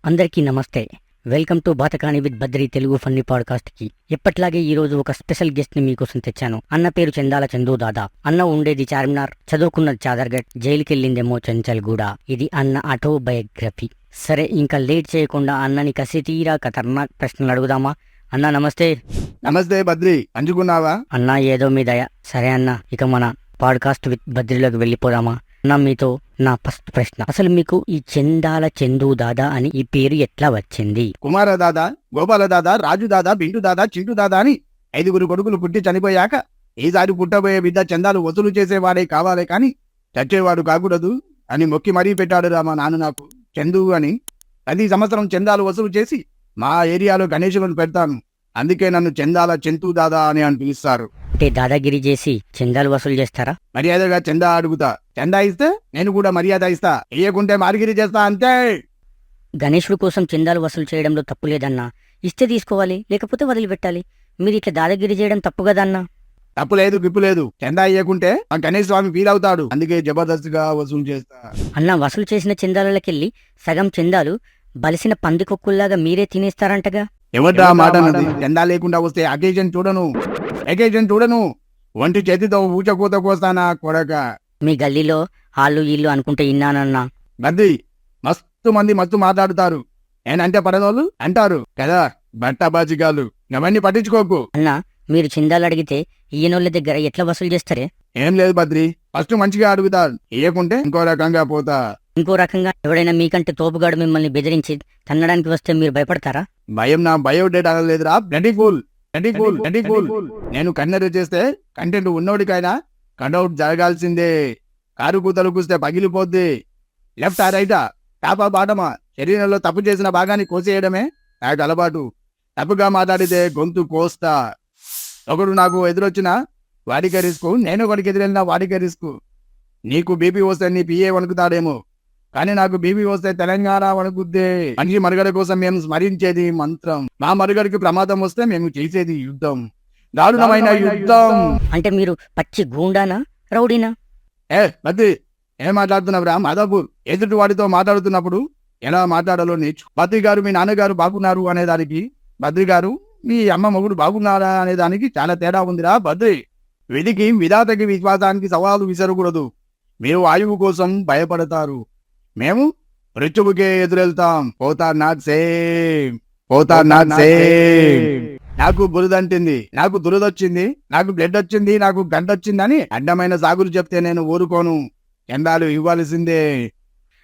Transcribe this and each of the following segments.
అందరికీ నమస్తే. Welcome to Baatakaani with Badri Telugu funny podcast కి. ఎప్పట్లాగే ఈ రోజు ఒక స్పెషల్ గెస్ట్ ని మీకోసం తెచ్చాను. అన్న పేరు చందాల చందు దాదా. అన్న ఉండేది చార్మినార్, చదువుకున్నది చాదర్గఢ్, జైలుకెళ్ళిందేమో చెంచల్గూడ. ఇది అన్న ఆటోబయోగ్రఫీ. సరే, ఇంకా లేట్ చేయకుండా అన్నని కసి తీరా ఖతర్నాక్ ప్రశ్నలు అడుగుదామా? అన్న నమస్తే. నమస్తే బద్రి, అంచుకున్నావా? అన్న ఏదో మీ దయ. సరే అన్న, ఇక మన పాడ్కాస్ట్ విత్ బద్రిలోకి వెళ్ళిపోదామా? అన్న, మీతో నా ఫస్ట్ ప్రశ్న, అసలు మీకు ఈ చందాల చందు దాదా అని ఈ పేరు ఎట్లా వచ్చింది? కుమార దాదా, గోపాల దాదా, రాజు దాదా, బిండు దాదా, చింటు దాదా అని 5 కొడుకులు పుట్టి చనిపోయాక ఈసారి పుట్టబోయే బిడ్డ చందాలు వసూలు చేసేవాడే కావాలే కాని చచ్చేవాడు కాకూడదు అని మొక్కి మరీ పెట్టాడు రా మా నాన్న నాకు. చందు అని ప్రతి సంవత్సరం చందాలు వసూలు చేసి మా ఏరియాలో గణేశులను పెడతాను. అందుకే నన్ను చందాల చంతు దాదా అని పిలుస్తారు. అంటే దాదాగిరి చేసి చందాలు వసూలు చేస్తారా? మర్యాదగా చందా అడుగుతా, చందా ఇస్తే నేను కూడా మర్యాద ఇస్తా, ఇయ్యకుంటే మార్గిరి చేస్తా అంతే. గణేశుడి కోసం చందాలు వసూలు చేయడంలో తప్పు లేదన్నా. ఇస్తే తీసుకోవాలి, లేకపోతే వదిలిపెట్టాలి. మీరు ఇట్లా దాదాగిరి చేయడం తప్పు కదన్నా. తప్పు లేదు, గిప్పు లేదు. చందా ఇయ్యకుంటే ఆ గణేష్ స్వామి ఫీల్ అవుతాడు. అందుకే జబర్దస్త్గా వసూలు చేస్తా. అన్న, వసూలు చేసిన చందాలకెళ్ళి సగం చందాలు బలిసిన పందికొక్కుల్లాగా మీరే తినేస్తారంటగా. ఎవడ్రా మాట అన్నది? చందా లేకుండా వస్తే అకేజన్ చూడను. ఒంటి చేతితో ఊచకూత కోస్తానా కొడక. మీ గల్లీలో ఆళ్ళు ఇల్లు అనుకుంటే ఇన్నానన్నా. బద్ది, మస్తు మాట్లాడుతారు. నేనంటే పడనోళ్ళు అంటారు కదా, బట్టబాజిగాలు. అవన్నీ పట్టించుకోకు. అన్న, మీరు చందాలు అడిగితే ఈయనోళ్ళ దగ్గర ఎట్లా వసూలు చేస్తారే? ఏం లేదు బద్రి, ఫస్ట్ మంచిగా అడుగుతారు, ఇయ్యకుంటే ఇంకో రకంగా పోతా. ఇంకో రకంగా ఎవడైనా మీకంటే తోపుగాడు మిమ్మల్ని బెదిరించి తన్నడానికి వస్తే మీరు భయపడతారా? భయం నా బయోడేటా లేదురా. Bloody full. నేను కన్నెర చేస్తే కంటెంట్ ఉన్నోడికైనా కన్అవుట్ జరగాల్సిందే. కారు కూతలు కూస్తే పగిలిపోద్ది. లెఫ్ట్ ఆ రైటా, టాపా బాటమా, శరీరంలో తప్పు చేసిన భాగాన్ని కోసేయడమే నాకు అలవాటు. తప్పుగా మాట్లాడితే గొంతు కోస్తా. ఒకడు నాకు ఎదురొచ్చినా వాడికే రిస్క్, నేను ఒకడికి ఎదురెళ్ళినా వాడికే రిస్క్. నీకు బీపీ వస్తే నీ పిఏ వణుకుతాడేమో, కానీ నాకు బీపీ వస్తే తెలంగాణ వణుకుద్దే. మనిషి మనుగడ కోసం మేము స్మరించేది మంత్రం. మా మనుగడకి ప్రమాదం వస్తే మేము చేసేది యుద్ధం, దారుణమైన యుద్ధం. అంటే మీరు పచ్చి గూండానా, రౌడీనా? బద్ది, ఏం మాట్లాడుతున్నావురా మాధవపూర్? ఎదుటి వాడితో మాట్లాడుతున్నప్పుడు ఎలా మాట్లాడాలో నేర్చు. బద్రి గారు మీ నాన్నగారు బాగున్నారు అనేదానికి, బద్రి గారు మీ అమ్మ మొగుడు బాగున్నారా అనేదానికి చాలా తేడా ఉందిరా బద్రి. విధికి విధాతకి విశ్వాసానికి సవాలు విసరకూడదు. మీరు ఆయువు కోసం భయపడతారు, మేము మృత్యువుకే ఎదురెళ్తాం. పోతా నాట్ సేమ్. నాకు బురదంటింది, నాకు దురదొచ్చింది, నాకు బ్లడ్ వచ్చింది, నాకు గంటొచ్చిందని అడ్డమైన సాగులు చెప్తే నేను ఊరుకోను. చందాలు ఇవ్వాల్సిందే.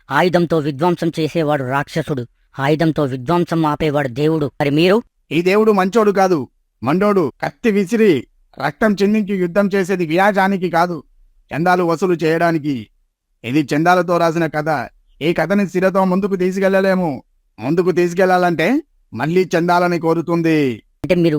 ఆయుధంతో విధ్వంసం చేసేవాడు రాక్షసుడు, ఆయుధంతో విధ్వంసం ఆపేవాడు దేవుడు. మరి మీరు? ఈ దేవుడు మంచోడు కాదు, మండోడు. కత్తి విసిరి రక్తం చిందించి యుద్ధం చేసేది వినాశానికి కాదు, చందాలు వసూలు చేయడానికి. ఇది చందాలతో రాసిన కథ. ఈ కథని స్థిరతో ముందుకు తీసుకెళ్లలేము. ముందుకు తీసుకెళ్లాలంటే మళ్ళీ చందాలని కోరుతుంది. అంటే మీరు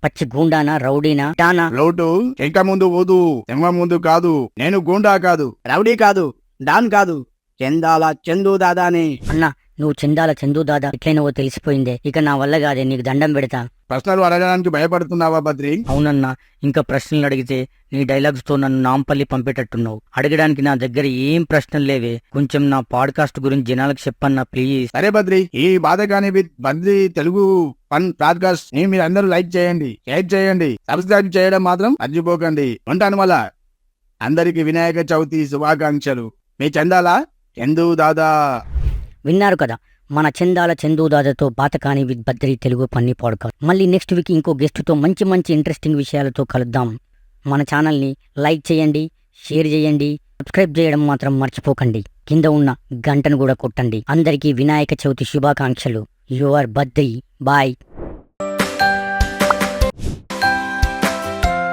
పచ్చి గూండానా, రౌడీనా, డానా? లోటు చెంక ముందు ఊదు, సింహం ముందు కాదు. నేను గూండా కాదు, రౌడీ కాదు, డాన్ కాదు, చందాల చందు దాదాని. అన్న, నువ్వు చందాల చందు దాదా ఎట్లయినవో తెలిసిపోయిందే. ఇక నా వల్ల కాదే, నీకు దండం పెడతా. ప్రశ్నలు అడగడానికి భయపడుతున్నావా బద్రి? అవునన్నా, ఇంకా ప్రశ్నలు అడిగితే నీ డైలాగ్స్ తో నన్ను నాంపల్లి పంపేటట్టున్నావు. అడగడానికి నా దగ్గర ఏం ప్రశ్నలు లేవే. కొంచెం నా పాడ్కాస్ట్ గురించి జనాలకు చెప్పన్నా ప్లీజ్. సరే బద్రి, ఈ Baatakaani with Badri Telugu fun podcast ని మీరు అందరూ లైక్ చేయండి, షేర్ చేయండి, సబ్స్క్రైబ్ చేయడం మాత్రం మర్చిపోకండి. ఉంటాను మళ్ళా. అందరికి వినాయక చవితి శుభాకాంక్షలు. మీ చందాల చందు దాదా. విన్నారు కదా, మన చందాల చందు దాదాతో Baatakaani with Badri Telugu funny podcast. మళ్ళీ నెక్స్ట్ వీక్ ఇంకో గెస్ట్తో మంచి మంచి ఇంట్రెస్టింగ్ విషయాలతో కలుద్దాం. మన ఛానల్ని లైక్ చేయండి, షేర్ చేయండి, సబ్స్క్రైబ్ చేయడం మాత్రం మర్చిపోకండి. కింద ఉన్న గంటను కూడా కొట్టండి. అందరికీ వినాయక చవితి శుభాకాంక్షలు. యువర్ బద్రి. బాయ్.